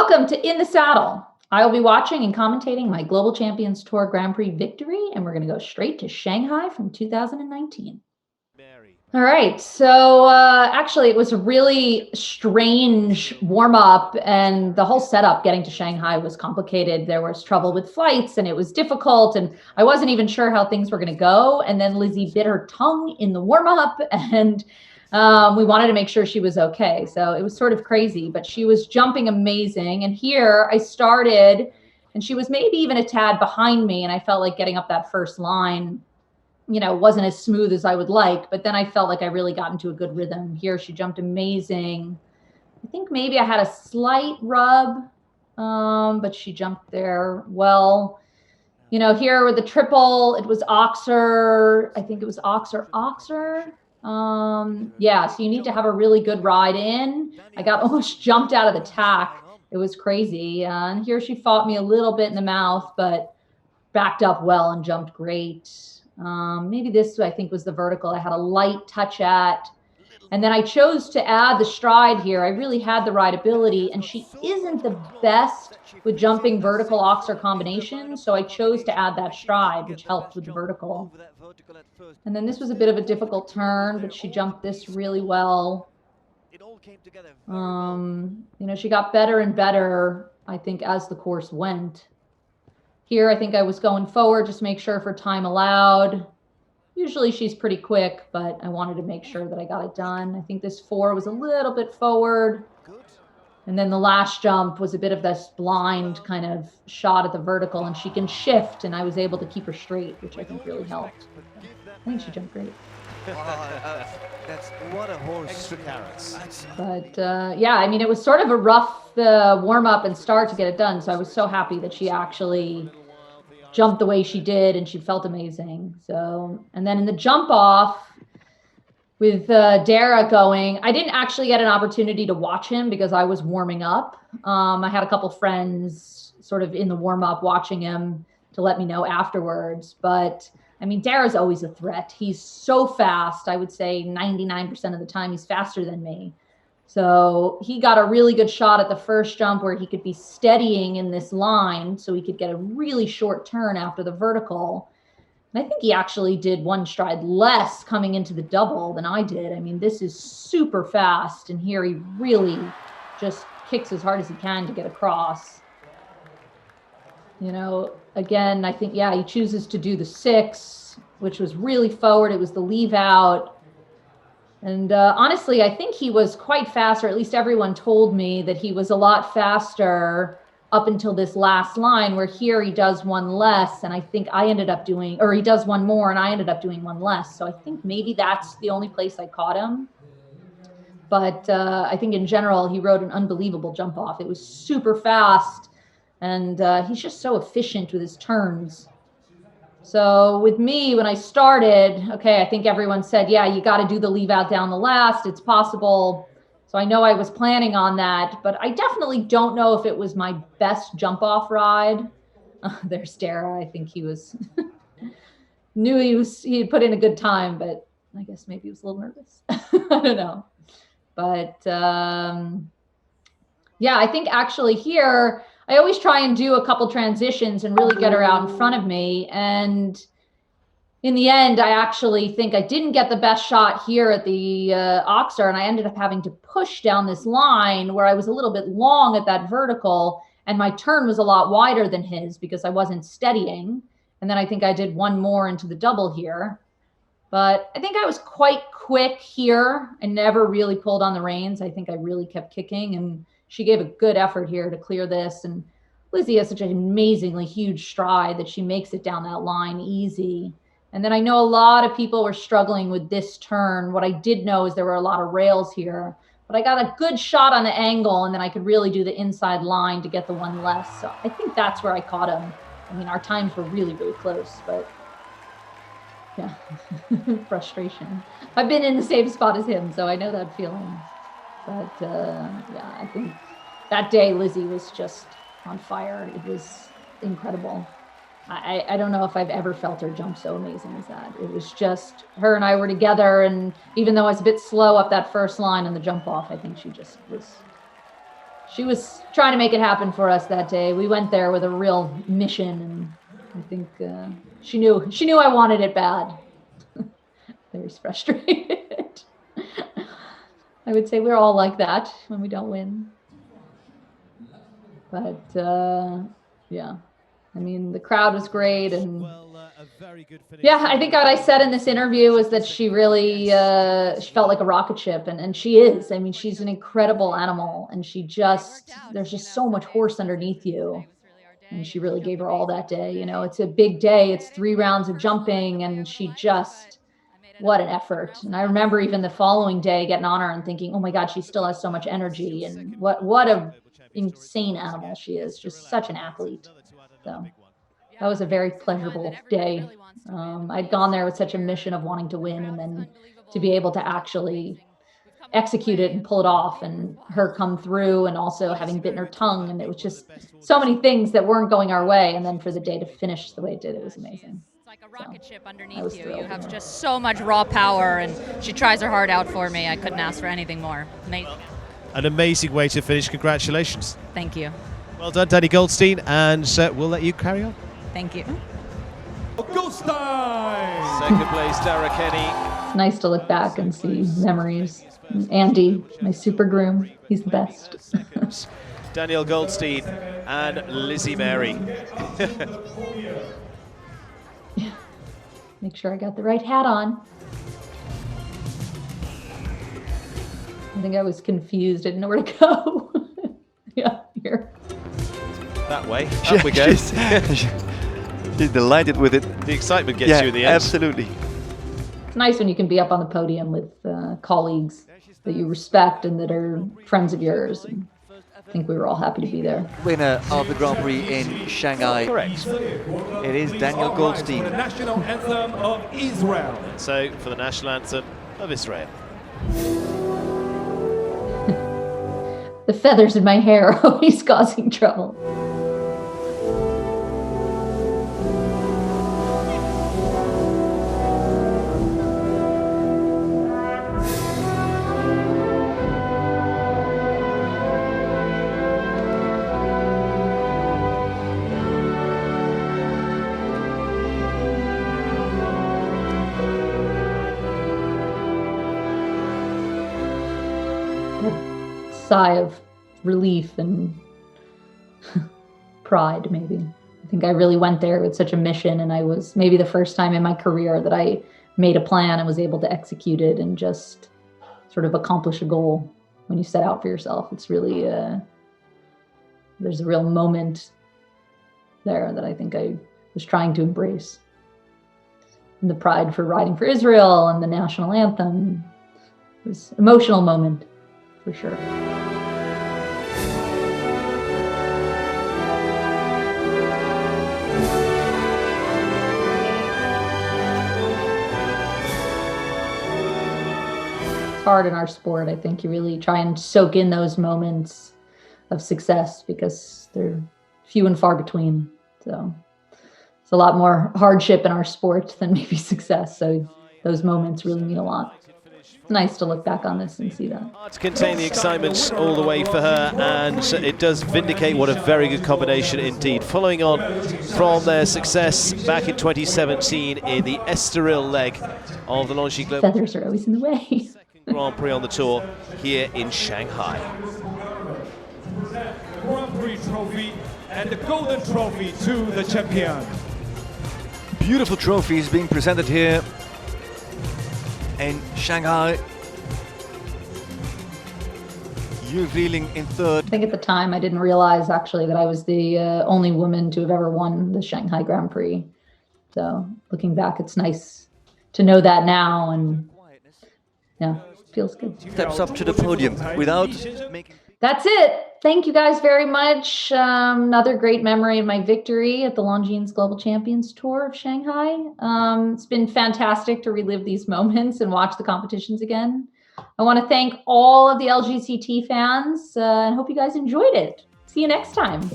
Welcome to In the Saddle. I will be watching and commentating my Global Champions Tour Grand Prix victory, and we're going to go straight to Shanghai from 2019. All right, so actually it was a really strange warm-up, and the whole setup getting to Shanghai was complicated. There was trouble with flights, and it was difficult, and I wasn't even sure how things were going to go, and then Lizzie bit her tongue in the warm-up, and we wanted to make sure she was okay. So it was sort of crazy, but she was jumping amazing. And here I started, and she was maybe even a tad behind me, and I felt like getting up that first line, you know, wasn't as smooth as I would like, but then I felt like I really got into a good rhythm. Here she jumped amazing. I think maybe I had a slight rub, but she jumped there well. You know, here with the triple, it was Oxer. I think it was Oxer. Yeah, so you need to have a really good ride in. I got almost jumped out of the tack. It was crazy. And here she fought me a little bit in the mouth, but backed up well and jumped great. Maybe this, I think, was the vertical I had a light touch at. And then I chose to add the stride here. I really had the rideability, and she isn't the best with jumping vertical Oxer combinations, so I chose to add that stride, which helped with the vertical. And then this was a bit of a difficult turn, but she jumped this really well. You know, she got better and better, I think, as the course went. Here, I think I was going forward, just make sure for time allowed. Usually she's pretty quick, but I wanted to make sure that I got it done. I think this 4 was a little bit forward. And then the last jump was a bit of this blind kind of shot at the vertical, and she can shift, and I was able to keep her straight, which I think really helped. I think she jumped great. That's what a horse for carrots. But yeah, I mean, it was sort of a rough warm-up and start to get it done, so I was so happy that she actually jumped the way she did, and she felt amazing. So, and then in the jump off with Dara going, I didn't actually get an opportunity to watch him because I was warming up. I had a couple friends sort of in the warm-up watching him to let me know afterwards. But I mean, Dara's always a threat. He's so fast. I would say 99% of the time he's faster than me. So he got a really good shot at the first jump where he could be steadying in this line so he could get a really short turn after the vertical. And I think he actually did one stride less coming into the double than I did. I mean, this is super fast, and here he really just kicks as hard as he can to get across. You know, again, I think, yeah, he chooses to do the 6, which was really forward. It was the leave out. And honestly, I think he was quite fast, or at least everyone told me that he was a lot faster up until this last line, where here he does one less, and I think I ended up doing, or he does one more, and I ended up doing one less. So I think maybe that's the only place I caught him. But I think in general, he rode an unbelievable jump off. It was super fast, and he's just so efficient with his turns. So with me, when I started, okay, I think everyone said, yeah, you got to do the leave out down the last. It's possible. So I know I was planning on that, but I definitely don't know if it was my best jump off ride. There's Dara. I think he was, knew he had put in a good time, but I guess maybe he was a little nervous. I don't know. But yeah, I think actually here, I always try and do a couple transitions and really get her out in front of me. And in the end, I actually think I didn't get the best shot here at the Oxer, and I ended up having to push down this line where I was a little bit long at that vertical, and my turn was a lot wider than his because I wasn't steadying. And then I think I did one more into the double here. But I think I was quite quick here. I never really pulled on the reins. I think I really kept kicking, and she gave a good effort here to clear this. And Lizzie has such an amazingly huge stride that she makes it down that line easy. And then I know a lot of people were struggling with this turn. What I did know is there were a lot of rails here, but I got a good shot on the angle, and then I could really do the inside line to get the one less. So I think that's where I caught him. I mean, our times were really, really close, but yeah, frustration. I've been in the same spot as him, so I know that feeling. But yeah, I think that day Lizzie was just on fire. It was incredible. I don't know if I've ever felt her jump so amazing as that. It was just, her and I were together, and even though I was a bit slow up that first line in the jump off, I think she just was she was trying to make it happen for us that day. We went there with a real mission, and I think she knew I wanted it bad. Very frustrated. I would say we're all like that when we don't win. But yeah, I mean, the crowd was great, and yeah, I think what I said in this interview was that she really she felt like a rocket ship, and she is. I mean, she's an incredible animal, and there's just so much horse underneath you, and she really gave her all that day. You know, it's a big day. It's 3 rounds of jumping, and what an effort. And I remember even the following day getting on her and thinking, oh my God, she still has so much energy, and what a insane animal she is. Just such an athlete. So that was a very pleasurable day. I'd gone there with such a mission of wanting to win, and then to be able to actually execute it and pull it off, and her come through, and also having bitten her tongue, and it was just so many things that weren't going our way, and then for the day to finish the way it did, it was amazing. It's like a rocket ship underneath you. You have just so much raw power, and she tries her heart out for me. I couldn't ask for anything more. Amazing. An amazing way to finish. Congratulations. Thank you. Well done, Dani Goldstein, and we'll let you carry on. Thank you. Goldstein! Second place, Dara Kenny. It's nice to look back and see memories. Andy, my super groom, he's the best. Daniel Goldstein and Lizzie Mary. Yeah. Make sure I got the right hat on. I think I was confused. I didn't know where to go. Yeah, here. That way. Up we go. She's delighted with it. The excitement gets you in the end. Absolutely. It's nice when you can be up on the podium with colleagues that you respect and that are friends of yours. And I think we were all happy to be there. Winner of the Grand Prix in Shanghai. Correct. It is Daniel Goldstein. The national anthem of Israel. So for the national anthem of Israel. The feathers in my hair are always causing trouble. Sigh of relief and pride, maybe. I think I really went there with such a mission, and I was maybe the first time in my career that I made a plan and was able to execute it and just sort of accomplish a goal. When you set out for yourself, it's really, there's a real moment there that I think I was trying to embrace. And the pride for riding for Israel and the national anthem. It was an emotional moment, for sure. Hard in our sport. I think you really try and soak in those moments of success because they're few and far between. So it's a lot more hardship in our sport than maybe success. So those moments really mean a lot. It's nice to look back on this and see that. Hard to contain the excitement all the way for her, and it does vindicate what a very good combination indeed. Following on from their success back in 2017 in the Estoril leg of the Longines Global Feathers are always in the way. Grand Prix on the tour here in Shanghai. Grand Prix trophy and the golden trophy to the champion. Beautiful trophies being presented here in Shanghai. Revealing in third. I think at the time I didn't realize actually that I was the only woman to have ever won the Shanghai Grand Prix. So looking back, it's nice to know that now, and yeah, feels good. Steps up to the podium without making... That's it. Thank you guys very much. Another great memory in my victory at the Longines Global Champions Tour of Shanghai. It's been fantastic to relive these moments and watch the competitions again. I want to thank all of the LGCT fans and hope you guys enjoyed it. See you next time.